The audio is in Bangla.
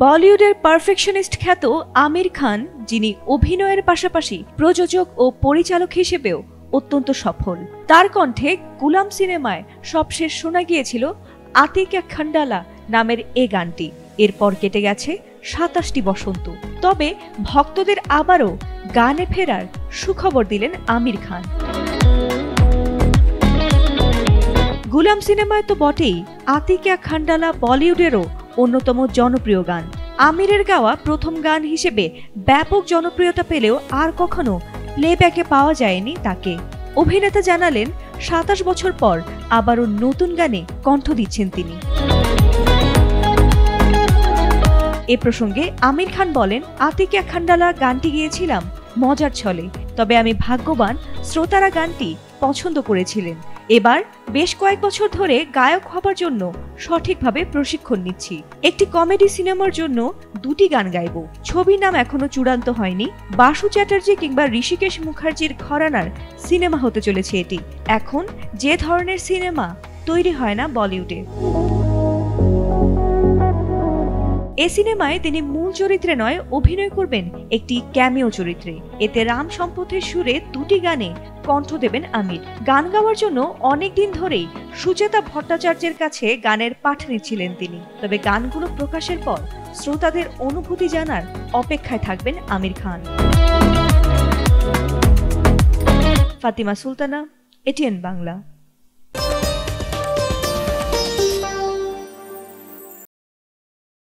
বলিউডের পারফেকশনিস্ট খ্যাত আমির খান, যিনি অভিনয়ের পাশাপাশি প্রযোজক ও পরিচালক হিসেবেও অত্যন্ত সফল। তার কণ্ঠে গুলাম সিনেমায় সবশেষ শোনা গিয়েছিল আতিকা খন্ডালা নামের এ গানটি। এরপর কেটে গেছে ২৭টি বসন্ত। তবে ভক্তদের আবারও গানে ফেরার সুখবর দিলেন আমির খান। গুলাম সিনেমায় তো বটেই, আতিকা খন্ডালা বলিউডেরও অন্যতম জনপ্রিয় গান। আমিরের গাওয়া প্রথম গান হিসেবে ব্যাপক জনপ্রিয়তা পেলেও আর কখনো প্লেব্যাকে পাওয়া যায়নি তাকে। অভিনেতা জানালেন ২৭ বছর পর আবারও নতুন গানে কণ্ঠ দিচ্ছেন তিনি। এ প্রসঙ্গে আমির খান বলেন, আতিকা খন্ডালা গানটি গেয়েছিলাম মজার ছলে, তবে আমি ভাগ্যবান শ্রোতারা গানটি পছন্দ করেছিলেন। এবার বেশ কয়েক বছর ধরে গায়ক হবার জন্য সঠিকভাবে প্রশিক্ষণ নিচ্ছি। একটি কমেডি সিনেমার জন্য ২টি গান গাইব। ছবির নাম এখনো চূড়ান্ত হয়নি। বাসু চ্যাটার্জি কিংবা ঋষিকেশ মুখার্জির ঘরানার সিনেমা হতে চলেছে এটি। এখন যে ধরনের সিনেমা তৈরি হয় না বলিউডে। এ সিনেমায় তিনি মূল চরিত্রে নয়, অভিনয় করবেন একটি ক্যামিও চরিত্রে। এতে রাম সম্পথের সুরে ২টি গানে কণ্ঠ দেবেন আমির। গান গাওয়ার জন্য অনেকদিন ধরেই সুচেতা ভট্টাচার্যের কাছে গানের পাঠ নিচ্ছিলেন তিনি। তবে গানগুলো প্রকাশের পর শ্রোতাদের অনুভূতি জানার অপেক্ষায় থাকবেন আমির খান। ফাতিমা সুলতানা, এটিএন বাংলা।